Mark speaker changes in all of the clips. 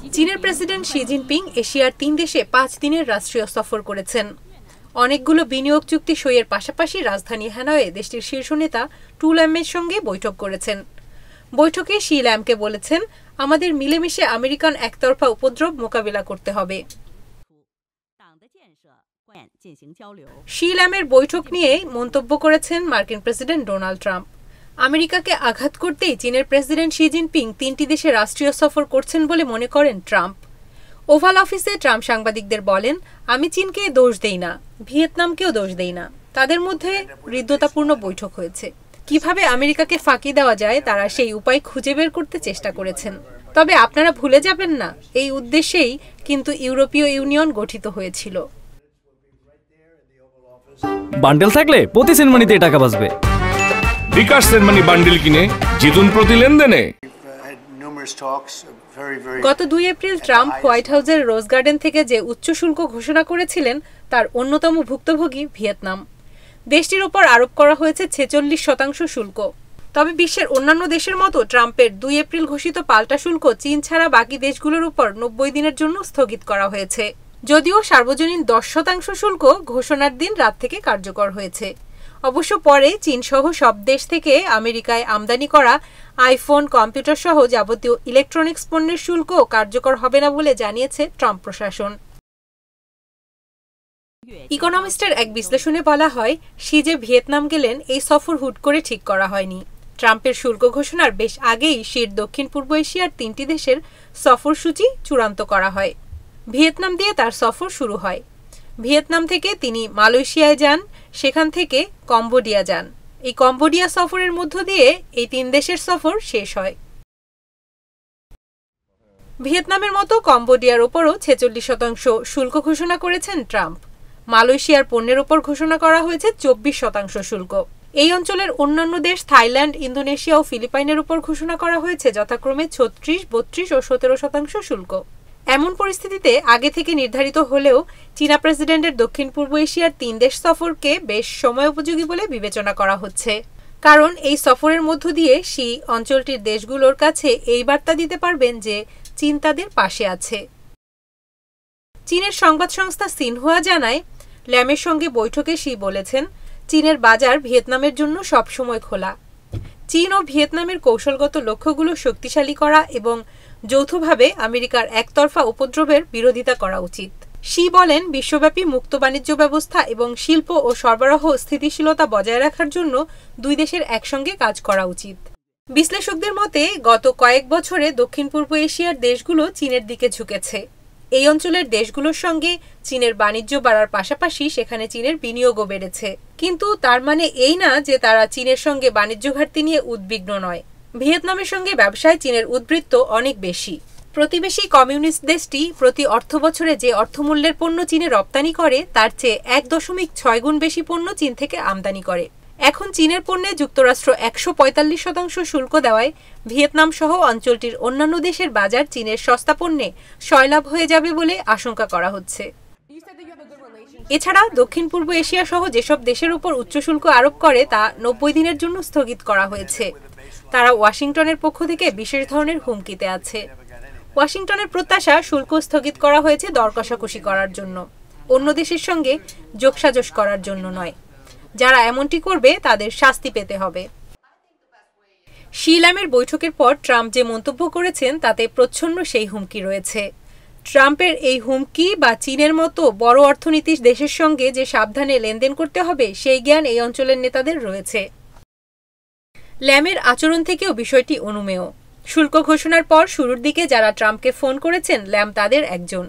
Speaker 1: চীনের president Xi Jinping এশিয়ার ৩ দেশে ৫ দিনের রাষ্ট্রীয় সফর করেছেন। অনেকগুলো বিনিয়োগ চুক্তি সইয়ের পাশাপাশি রাজধানী হ্যানয়ে দেশটির শীর্ষ নেতা টু ল্যামের সঙ্গে বৈঠক করেছেন। বৈঠকে শি ল্যামকে বলেছেন, আমাদের মিলেমিশে আমেরিকান একতরফা উপদ্রব মোকাবিলা করতে হবে। শি ল্যামের বৈঠক নিয়ে মন্তব্য করেছেন মার্কিন প্রেসিডেন্ট ডোনাল্ড ট্রাম্প। আমেরিকাকে আঘাত করতেই চীনের প্রেসিডেন্ট শি জিনপিং ৩টি দেশে রাষ্ট্রীয় সফর করছেন বলে মনে করেন ট্রাম্প। ওভাল অফিসে ট্রাম্প সাংবাদিকদের বলেন, আমি চীনকে দোষ দেই না, ভিয়েতনামকেও দোষ দেই না। তাদের মধ্যে হৃদ্যতাপূর্ণ বৈঠক হয়েছে। কিভাবে আমেরিকাকে ফাঁকি দেওয়া যায় তারা সেই উপায় খুঁজে বের করতে চেষ্টা করেছেন। তবে আপনারা ভুলে যাবেন না, এই উদ্দেশ্যেই কিন্তু ইউরোপীয় ইউনিয়ন গঠিত হয়েছিল।
Speaker 2: বান্ডেল থাকলে প্রতি সেনমানিতে টাকা বাঁচবে।
Speaker 3: বিকাশ সেনমানি বান্ডেল কিনে জিতুন প্রতি লেনদেনে।
Speaker 1: গত ২ এপ্রিল ট্রাম্প হোয়াইট হাউসের রোজ গার্ডেন থেকে যে উচ্চ শুল্ক ঘোষণা করেছিলেন তার অন্যতম ভুক্তভোগী ভিয়েতনাম। দেশটির ওপর আরোপ করা হয়েছে ৪৬% শুল্ক। তবে বিশ্বের অন্যান্য দেশের মতো ট্রাম্পের ২ এপ্রিল ঘোষিত পাল্টা শুল্ক চীন ছাড়া বাকি দেশগুলোর উপর ৯০ দিনের জন্য স্থগিত করা হয়েছে। যদিও সার্বজনীন ১০% শুল্ক ঘোষণার দিন রাত থেকে কার্যকর হয়েছে। অবশ্য পরে চীন সহ সব দেশ থেকে আমেরিকায় আমদানি করা আইফোন, কম্পিউটার সহ যাবতীয় ইলেকট্রনিক্স পণ্যের শুল্ক কার্যকর হবে না বলে জানিয়েছে ট্রাম্প প্রশাসন। ইকোনমিস্টের এক বিশ্লেষণে বলা হয়, শি যে ভিয়েতনাম গেলেন এই সফর হুট করে ঠিক করা হয়নি। ট্রাম্পের শুল্ক ঘোষণার বেশ আগেই শির দক্ষিণ পূর্ব এশিয়ার ৩টি দেশের সফরসূচি চূড়ান্ত করা হয়। ভিয়েতনাম দিয়ে তার সফর শুরু হয়। ভিয়েতনাম থেকে তিনি মালয়েশিয়ায় যান, সেখান থেকে কম্বোডিয়া যান। এই কম্বোডিয়া সফরের মধ্য দিয়ে এই ৩ দেশের সফর শেষ হয়। ভিয়েতনামের মতো কম্বোডিয়ার ওপরও ৪৬% শুল্ক ঘোষণা করেছেন ট্রাম্প। মালয়েশিয়ার পণ্যের ওপর ঘোষণা করা হয়েছে ২৪% শুল্ক। এই অঞ্চলের অন্যান্য দেশ থাইল্যান্ড, ইন্দোনেশিয়া ও ফিলিপাইনের উপর ঘোষণা করা হয়েছে যথাক্রমে ৩৬%, ৩২% ও ১৭% শুল্ক। এমন পরিস্থিতিতে আগে থেকে নির্ধারিত হলেও চীনা প্রেসিডেন্টের দক্ষিণ পূর্ব এশিয়ার ৩ দেশ সফরকে বেশ সময় উপযোগী বলে বিবেচনা করা হচ্ছে। কারণ এই সফরের মধ্য দিয়ে শি অঞ্চলটির দেশগুলোর কাছে এই বার্তা দিতে পারবেন যে চীন তাদের পাশে আছে। চীনের সংবাদ সংস্থা সিনহুয়া জানায়, ল্যামের সঙ্গে বৈঠকে শি বলেছেন, চীনের বাজার ভিয়েতনামের জন্য সবসময় খোলা। চীন ও ভিয়েতনামের কৌশলগত লক্ষ্যগুলো শক্তিশালী করা এবং যৌথভাবে আমেরিকার একতরফা উপদ্রবের বিরোধিতা করা উচিত। শি বলেন, বিশ্বব্যাপী মুক্ত বাণিজ্য ব্যবস্থা এবং শিল্প ও সরবরাহ স্থিতিশীলতা বজায় রাখার জন্য ২ দেশের একসঙ্গে কাজ করা উচিত। বিশ্লেষকদের মতে গত কয়েক বছরে দক্ষিণ পূর্ব এশিয়ার দেশগুলো চীনের দিকে ঝুঁকেছে। এই অঞ্চলের দেশগুলোর সঙ্গে চীনের বাণিজ্য বাড়ার পাশাপাশি সেখানে চীনের বিনিয়োগও বেড়েছে। কিন্তু তার মানে এই না যে তারা চীনের সঙ্গে বাণিজ্য ঘাটতি নিয়ে উদ্বিগ্ন নয়। ভিয়েতনামের সঙ্গে ব্যবসায় চীনের উদ্বৃত্ত অনেক বেশি। প্রতিবেশী কমিউনিস্ট দেশটি প্রতি অর্থবছরে যে অর্থমূল্যের পণ্য চীনে রপ্তানি করে তার চেয়ে ১.৬ গুণ বেশি পণ্য চীন থেকে আমদানি করে। এখন চীনের পণ্যে যুক্তরাষ্ট্র ১৪৫% শুল্ক দেওয়ায় ভিয়েতনাম সহ অঞ্চলটির অন্যান্য দেশের বাজার চীনের সস্তা পণ্যে সয়লাভ হয়ে যাবে বলে আশঙ্কা করা হচ্ছে। এছাড়া দক্ষিণ পূর্ব এশিয়া সহ যেসব দেশের উপর উচ্চ শুল্ক আরোপ করে তা ৯০ দিনের জন্য স্থগিত করা হয়েছে। তারা ওয়াশিংটনের পক্ষ থেকে বিশেষ ধরনের হুমকিতে আছে। ওয়াশিংটনের প্রত্যাশা, শুল্ক স্থগিত করা হয়েছে দর কষাকষি করার জন্য, অন্য দেশের সঙ্গে যোগসাজশ করার জন্য নয়। যারা এমনটি করবে তাদের শাস্তি পেতে হবে। শি ল্যামের বৈঠকের পর ট্রাম্প যে মন্তব্য করেছেন তাতে প্রচ্ছন্ন সেই হুমকি রয়েছে। ট্রাম্পের এই হুমকি বা চীনের মতো বড় অর্থনীতির দেশের সঙ্গে যে সাবধানে লেনদেন করতে হবে সেই জ্ঞান এই অঞ্চলের নেতাদের রয়েছে। ল্যামের আচরণ থেকেও বিষয়টি অনুমেয়। শুল্ক ঘোষণার পর শুরুর দিকে যারা ট্রাম্পকে ফোন করেছেন, ল্যাম তাদের একজন।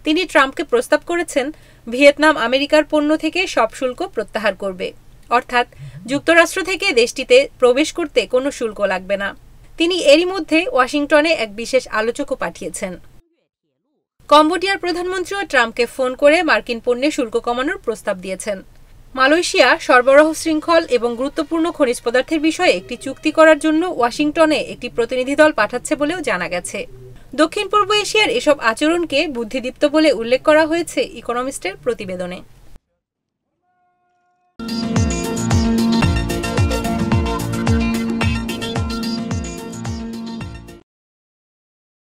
Speaker 1: তিনি ট্রাম্পকে প্রস্তাব করেছেন ভিয়েতনাম আমেরিকার পণ্য থেকে সব শুল্ক প্রত্যাহার করবে, অর্থাৎ যুক্তরাষ্ট্র থেকে দেশটিতে প্রবেশ করতে কোনো শুল্ক লাগবে না। তিনি এরই মধ্যে ওয়াশিংটনে এক বিশেষ আলোচকও পাঠিয়েছেন। কম্বোডিয়ার প্রধানমন্ত্রীও ট্রাম্পকে ফোন করে মার্কিন পণ্যে শুল্ক কমানোর প্রস্তাব দিয়েছেন। মালয়েশিয়া সরবরাহ শৃঙ্খল এবং গুরুত্বপূর্ণ খনিজ পদার্থের বিষয়ে একটি চুক্তি করার জন্য ওয়াশিংটনে একটি প্রতিনিধি দল পাঠাচ্ছে বলেও জানা গেছে। দক্ষিণ পূর্ব এশিয়ার এসব আচরণকে বুদ্ধিদীপ্ত বলে উল্লেখ করা হয়েছে ইকোনমিস্টের প্রতিবেদনে।